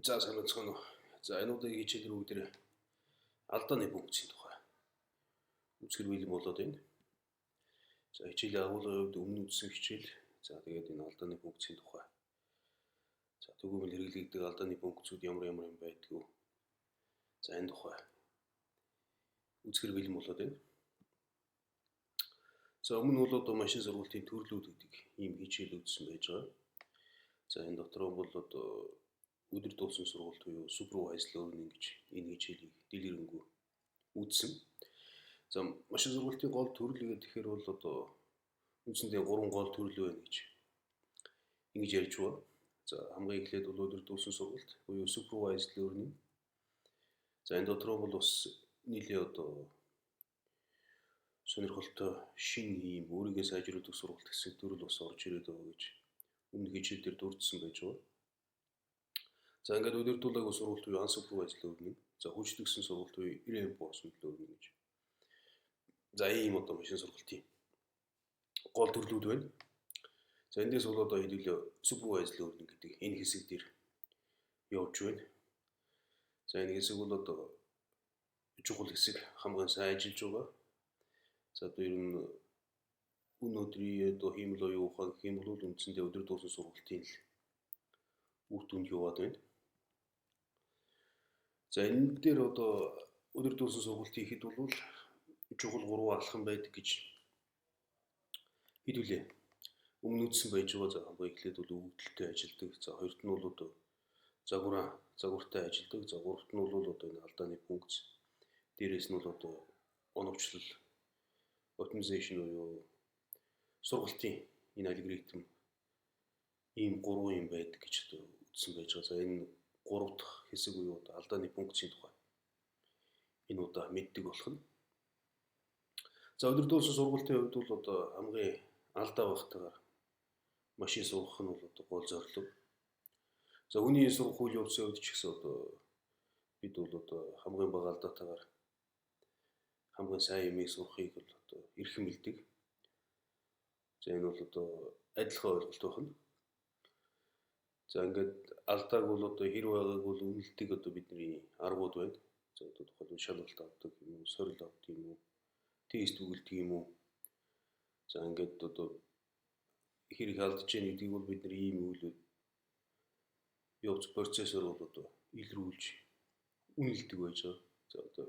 За сайн байна уу. За энэ удаагийн хичээлээр бүгд алдааны функцийн тухай үзгэр бэлэн болоод байна. За хичээлийн агуулгын хувьд өмнө үзсэн хичээл. За тэгээд энэ алдааны функцийн тухай. За түгээмэл хэрэглэгддэг алдааны функцүүд ямар юм байдгийг. За энэ тухай үзгэр бэлэн болоод байна. За өмнө бол одоо машин сургалтын төрлүүд гэдэг ийм хичээл үзсэн байж байгаа. За энэ дотор бол одоо өдөр туулсан сургалт буюу supervised learning гэж энэ хичээлийг дэлгэрэнгүй үзсэн. За машин сургалтын гол төрөл гэхээр бол одоо үндсэндээ 3 гол төрөл байна гэж ингэж ярьж байна. За хамгийн эхлээд бол өдөр туулсан сургалт буюу supervised learning. За энэ дотор бол бас нийлээ одоо сонирхолтой шинэ ийм өөрийгөө сайжруулах сургалт гэсэн төрөл бас орж ирээд байгаа гэж өмнө хичээл дээр дурдсан байж байгаа. За ингээд удирдуулаагүй сургалт буюу unsupervised learning. За хүчтгсэн сургалт буюу reinforcement learning гэж. За ийм одоо машин сургалтын гол төрлүүд байна. За эндээс бол одоо хэдүүлээ supervised learning гэдэг энэ хэсэг дээр явж байна. За энэ хэсэг бол одоо чухал хэсэг хамгийн сайн ажиллаж байгаа. За одоо ер нь өнөөдрийн одоо хиймэл оюун ухаан гэх юм бол үндсэндээ удирдуулсан сургалтын л үр дүнд яваад байна. За энэ дээр одоо удирдуулсан сургалтын ихэд бол чухал 3 алхам байдаг гэж хэдүүлээ өмнө үзсэн байж байгаа. За хамгийн эхлээд бол өгөгдөлтэй ажилдаг. За хоёрт нь бол одоо загвартай ажилдаг. За гуравт нь бол одоо энэ алдааны функц. Дээрээс нь бол одоо оновчлол optimization буюу сургалтын энэ алгоритм ийм 3 юм байдаг гэж одоо үзсэн байж байгаа. За энэ 3 дахь хэсэг буюу одоо алдааны функцийн тухай энэ удаа мэддэг болох нь. За удирдуулсан сургалтын хувьд бол одоо хамгийн алдаа багтаагаар машин сургах нь бол одоо гол зорилго. За хүний сурах үйл явцын хувьд ч гэсэн одоо бид бол одоо хамгийн бага алдаатайгаар хамгийн сайн юмыг сурахыг бол одоо эрхэм билдэг. За энэ бол одоо адилхан ойлголт байна. За ингээд алдааг бол одоо хэр байгааг бол үнэлдэг одоо бидний аргууд байна. За одоо тухайлбал шалгалт авдаг юм уу, сорил авдаг юм уу, тест өгүүлдэг юм уу. За ингээд одоо хэр их алдаж яах гэдгийг бол бид нар ийм үйл явц процессор бол одоо илрүүлж үнэлдэг байж байгаа. За одоо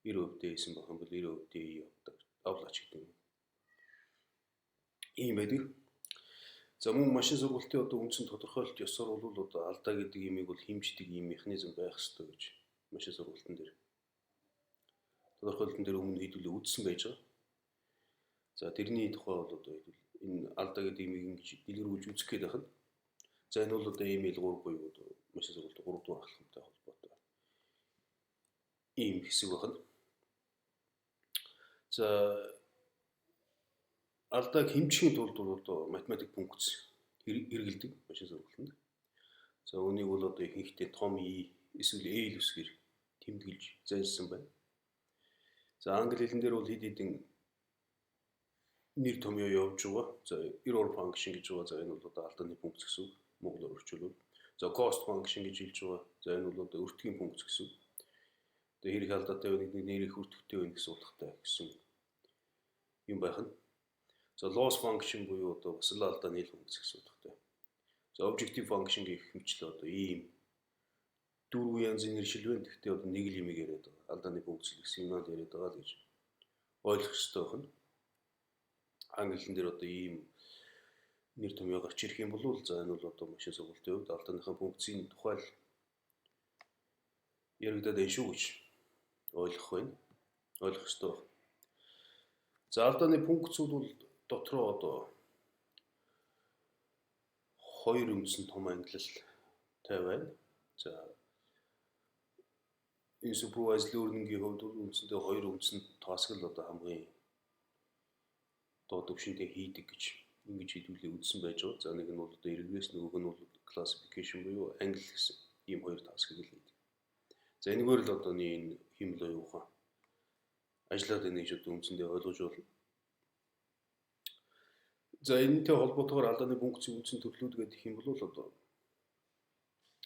90% дээсэн байх юм бол 90% дээ авлаач гэдэг юм. Ийм байдаг. За мөн машин сургалтын одоо үндсэн тодорхойлолт ёсоор бол одоо алдаа гэдэг юмыг бол хэмждэг ийм механизм байх ёстой гэж машин сургалтын дээр тодорхойлолтын дээр өмнө хэдүүлээ үзсэн байж байгаа. За тэрний тухай бол одоо энэ алдаа гэдэг юмыг ингэж дэлгэрүүлж үзэх гээд байна. За энэ бол одоо email 3 буюу одоо машин сургалтын 3 дугаар алхамтай холбоотой ийм хэсэг байна. За алдааг хэмжихийн тулд бол одоо математик функц хэрэгэлдэг машин сургалтанд. За үүнийг бол одоо ихэнхдээ том E эсвэл A үсгээр тэмдэглэж зайлшсан байна. За англи хэлэн дээр бол хэд хэдэн нэр томьёо явж байгаа. За error function гэж байгаа. За энэ бол одоо алдааны функц гэсэн үг. Монголоор орчуулвал. За cost function гэж хэлж байгаа. За энэ бол одоо өртгийн функц гэсэн үг. Тэгээ хэрэг алдаатай байна, нэр их өртөгтэй байна гэсэн утгатай гэсэн юм байна. За loss function буюу одоо бас л алдааны функц гэсэн утгатай. За objective function гэх мэтлээ одоо ийм 4 янзын нэршил байна. Гэхдээ одоо нэг л юм яриад байгаа. Алдааны функц гэсэн юм аа яриад байгаа л гэж ойлгох хэрэгтэй байна. Англи хэлэн дээр одоо ийм нэр томьёо гарч ирэх юм бол за энэ бол одоо машин сургалтын хувьд алдааныхаа функцийн тухай л яригадаад байна шүү гэж ойлгох байна. Ойлгох хэрэгтэй байна. За алдааны функцүүд бол дотроо одоо 2 үндсэн том ангилалтай байна. За энэ supervised learning-ийн хувьд бол үндсэндээ 2 үндсэн тааск л одоо хамгийн доод түвшиндээ хийдэг гэж ингэж хэдүүлээ үзсэн байж байгаа. За нэг нь бол одоо эргээс нөгөөх нь бол classification буюу англи гэсэн ийм 2 таскыг л хийдэг. За энэгээр л одоо энэ хиймэл оюун ухаан ажиллаад байна гэж одоо үндсэндээ ойлгож байна. За энэтэй холбоотойгоор алдааны функцийн үндсэн төрлүүд гэдэг юм бол одоо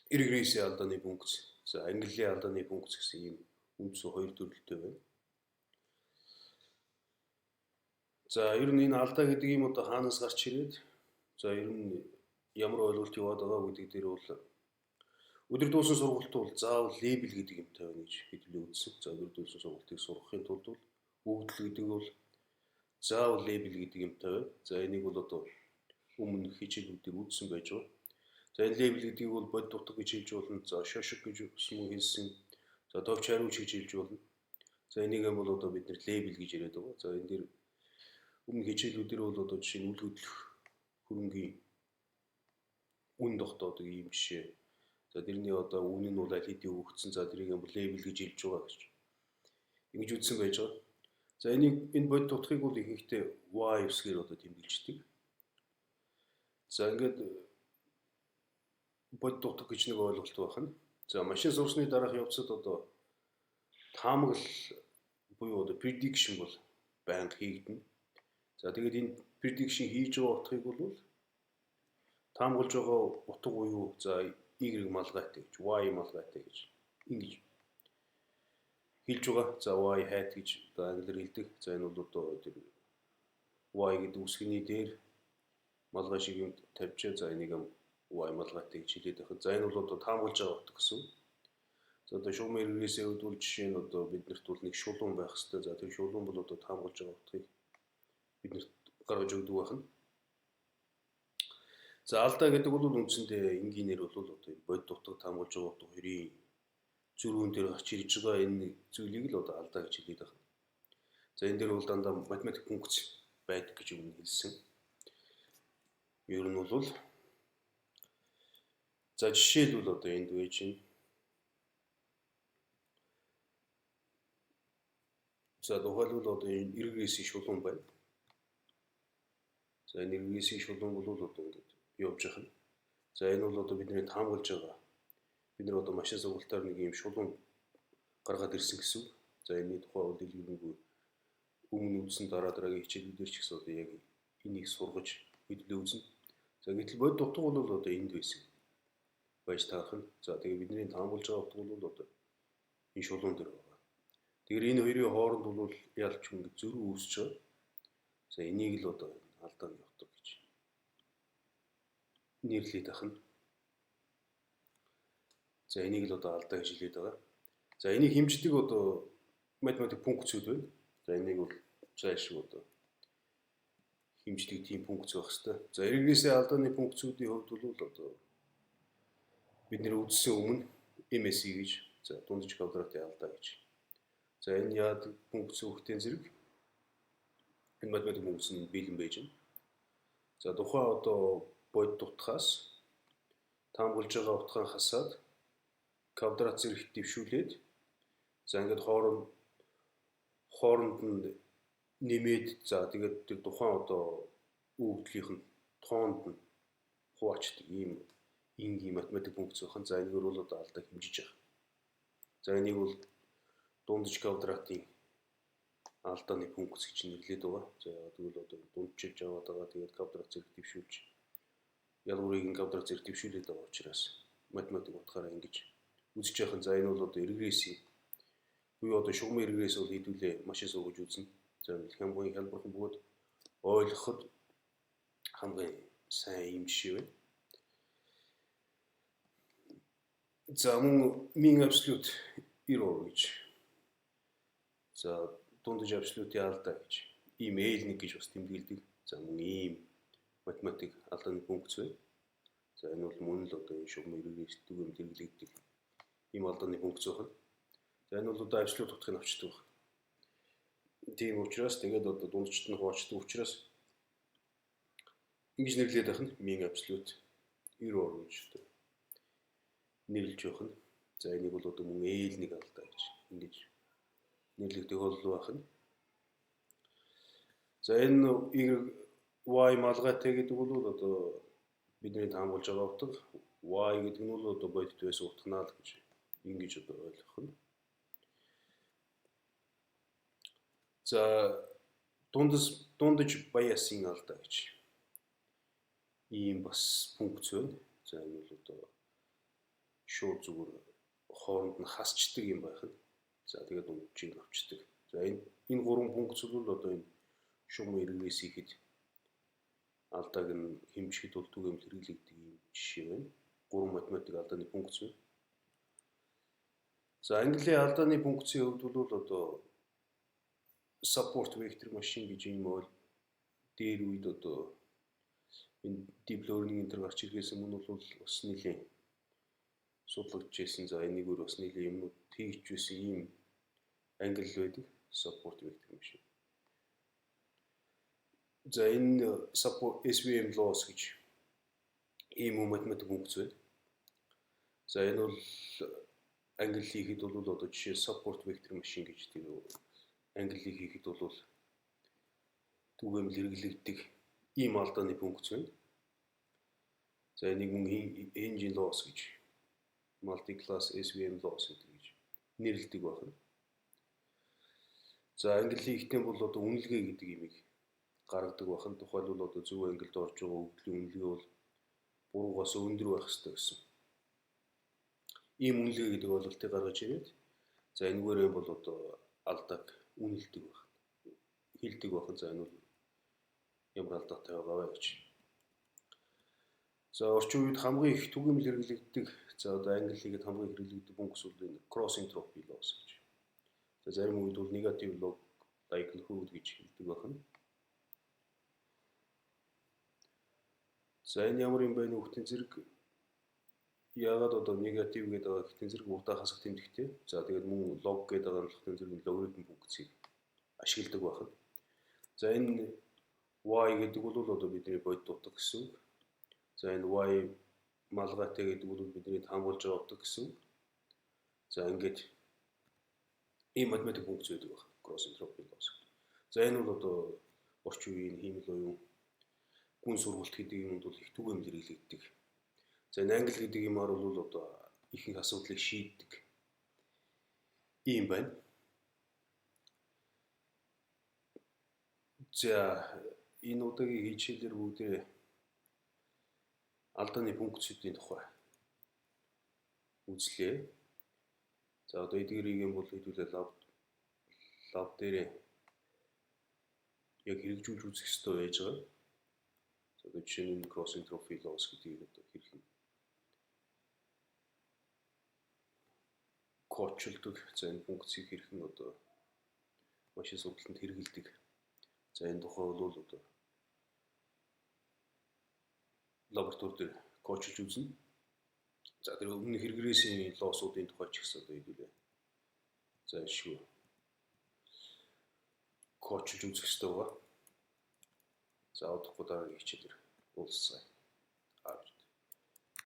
регрессийн алдааны функц, за ангиллын алдааны функц гэсэн ийм үндсэн хоёр төрөлтэй байна. За ер нь энэ алдаа гэдэг юм одоо хаанаас гарч ирээд за ер нь ямар ойлголт яваад байгаа гэдэг дээр бол өдөр дуусан сургалтад бол заавал лейбл гэдэг юм тавина гэж хэдүүлээ үзсэн. За өдөр дуусан сургалтыг сурахын тулд бол өгдөл гэдэг бол заавал лейбл гэдэг юм тавина. За энийг бол одоо өмнө хичээлүүдээр үзсэн байж байгаа. За энэ лейбл гэдгийг бол бодит утга гэж хэлж болно. За шошиг гэж мөн хэлсэн. За товч хариуч гэж хэлж болно. За энийг бол одоо бид нэр лейбл гэж яриад байгаа. За энэ дээр өмнө хичээлүүдээр бол одоо жишээ нь үл хөдлөх хөрөнгийн үн тогтоодог ийм жишээ. За тэрний одоо үн нь бол аль хэдийн өгөгдсөн. За тэрийг лейбл гэж хэлж байгаа гэж ингэж үзсэн байж байгаа. За энэ бодит утгыг бол ихэнхдээ y үсгээр одоо тэмдэглэждэг. За ингээд бодит утга гэж нэг ойлголт байна. За машин сурсны дараах явцад одоо таамаглал буюу одоо prediction бол байнга хийгдэнэ. За тэгээд энэ prediction хийж байгаа утгыг бол таамаглаж байгаа утга буюу за y малгайтай гэж, y малгайтай гэж ингэж хэлж байгаа. За y hat гэж одоо англиар хэлдэг. За энэ бол одоо тэр y гэдэг үсгийн дээр малгай шиг юм тавьчаа. За энийг y малгайтай гэж хэлээд байхад. За энэ бол одоо таамаглаж байгаа утга гэсэн. За одоо шугам эргээс үүдвэл жишээ нь одоо биднэрт бол нэг шулуун байх хэвээр. За тэр шулуун бол одоо таамаглаж байгаа утгыг биднэрт гаргаж өгдөг байна. За алдаа гэдэг бол үндсэндээ энгийнээр бол одоо бодит утга таамаглаж байгаа утга хоёрын зөрүүн дээр гарч ирж байгаа энэ зүйлийг л одоо алдаа гэж хэлээд байна. За энэ дээр бол дандаа математик функц байдаг гэж өмнө хэлсэн. Ер нь бол за жишээлбэл одоо энд байж байна. За тухайлбал одоо энэ регрессийн шулуун байна. За энэ регрессийн шулуун бол одоо ингэж явж байгаа. За энэ бол одоо бидний таамаглаж байгаа. Бид нэр одоо машин сургалтаар нэг юм шулуун гаргаад ирсэн гэсэн үг. За энэний тухай бол дэлгэрэнгүй өмнө үзсэн дараагийн хичээлүүдээр ч гэсэн одоо яг энийг сургаж хөдлөө үзнэ. За гэтэл бодит утга бол одоо энд байсан байж таарах нь. За тэгээ бидний таамаглаж байгаа утга бол одоо энэ шулуун дээр байгаа. Тэгэхээр энэ хоёрын хооронд бол ялч ингэ зөрүү үүсэж байгаа. За энийг л одоо алдааны утга гэж нэрлээд ахна. За энийг л одоо алдаа гэж хэлээд байгаа. За энийг хэмждэг одоо математик функцүүд байна. За энийг бол зайлшгүй одоо хэмждэг тийм функц байх хэвээр. За регрессийн алдааны функцүүдийн хувьд бол одоо бид нэр үзсэн өмнө MSE гэж, за дундаж квадратын алдаа гэж. За энэ яадаг функц хөхтэн зэрэг энэ математик функц нь бэлэн байж байна. За тухайн одоо бодит утгаас таамаглаж байгаа утгаар хасаад квадрат зэрэг дэвшүүлээд за ингээд хооронд нь нэмээд за тэгээд тэр тухайн одоо өгдлийнх нь тоонд нь хуваачдаг ийм энгийн математик функц байна. За энэгээр бол одоо алдаа хэмжиж байгаа. За энийг бол дундаж квадратын алдааны функц гэж нэрлэдэг байгаа. За тэгвэл одоо дундчилж аваад байгаа. Тэгээд квадрат зэрэг дэвшүүлж ялгуурыг квадрат зэрэг дэвшүүлээд байгаа учраас математик утгаараа ингэж үзэж яхан. За энэ бол одоо регрессийн буюу одоо шугамын регресс бол хэдүүлээ машин суугаж үзнэ. За хамгийн хялбархан бөгөөд ойлгоход хамгийн сайн юм жишээ байна. За мөн mean absolute error гэж. За дундаж absolute алдаа гэж. Ийм L1 гэж бас тэмдэглэдэг. За мөн ийм математик алдааны функц байна. За энэ бол мөн л одоо энэ шугамын регресс түгээмж хэрэглэгддэг ийм алдааны функц байна. За энэ бол одоо absolute утгыг авчдаг байна. Тийм учраас тэгээд одоо дундчд нь хуваачдаг учраас ингэж нэрлээд байх нь mean absolute error гэж нэрлэж байх нь. За энийг бол одоо мөн L1 алдаа гэж ингэж нэрлэгдэх байх нь. За энэ y малгайтай гэдэг бол одоо бидний таамаглаж байгаа утга, y гэдэг нь бол одоо бодит байсан утганаа л гэж ингэж одоо ойлгох нь. За дундаж баясын алдаа гэж ийм бас функц байна. За энэ бол одоо шууд зүгээр хооронд нь хасчдаг юм байх нь. За тэгээд үндчийг авчдаг. За энэ гурван функц бол одоо энэ шугам эргээс ихэд алдааг нь хэмжихэд бол түгээмэл хэрэглэгдэх юм жишээ байна. Гурван математик алдааны функц байна. За английн алдааны функцийн хувьд бол одоо support vector machine гэж юм бол дээр үед одоо энэ deep learning энэ төр гарч ирэхээс өмнө бол бас нэлийн судлагдж байсан. За энэгээр бас нэлийн юмнууд хийж байсан ийм англи байдаг support vector machine. За энэ support SVM laws гэж ийм математик функц байна. За энэ бол англи хийхэд бол одоо жишээ support vector machine гэж тэр англи хийхэд бол түгээмэл хэрэглэгдэх ийм алдааны функц байна. За энийг мөн engine loss гэж multi-class SVM loss гэж нэрлэдэг байна. За англи хийхдээ бол одоо үнэлгээ гэдэг имийг гаргадаг байна. Тухайлбал одоо зөв ангилд орж байгаа өгөгдлийн үнэлгээ бол буруугаас өндөр байх ёстой гэсэн. Ийм үнэлгээ гэдэг ойлголтыг гаргаж ирээд за энэгээр бол одоо алдааг үнэлдэг байна. Хилдэг байна. За энэ бол ямар алдаатай байгаа вэ гэж. За орчин үед хамгийн их түгээмэл хэрэглэгддэг. За одоо англи хэлгээд хамгийн хэрэглэгддэг функц бол энэ cross entropy loss гэж. За зарим үед бол negative log likelihood гэж хэлдэг байна. За энэ ямар юм бэ нэ хүүхдийн зэрэг яагаад одоо негатив гэдэг байгаа хүүхдийн зэрэг удаа хасах тэмдэгтэй. За тэгээд мөн log гэдэг байгаа хүүхдийн зэрэг логарифм функцийг ашигладаг байна. За энэ y гэдэг бол одоо бидний бодит утга гэсэн үг. За энэ y малгайтай гэдэг бол бидний хамгаалж байгаа утга гэсэн үг. За ингээд ийм математик функц байдаг байна. Cross entropy loss. За энэ бол одоо орчин үеийн хиймэл буюу гүн сургалт гэдэг юмд бол их түгээмэл хэрэглэгддэг. За энэ англи гэдэг юмар бол одоо ихэнх асуудлыг шийддэг ийм байна. За энэ удаагийн хичээлээр бүгдээ алдааны функцүүдийн тухай үзлээ. За одоо эдгээрийг юм бол хэдүүлээ лаб дээр яг хэрэгжүүлж үзэх хэрэгтэй байж байгаа. За одоо жишээ нь cross entropy loss гэдгийг одоо хэрхэн кодлдог. За энэ функцийг хэрхэн одоо машин судлалд хэрэгэлдэг. За энэ тухай бол одоо лаборатори дээр кодлж үзнэ. За тэр өмнө хэрэгрээсийн лоссуудын тухай ч гэсэн одоо хэдүүлээ. За шүү. Кодлж үзэх хэрэгтэй байгаа. За удахгүй дараагийн хичээлээр уулзцгаая.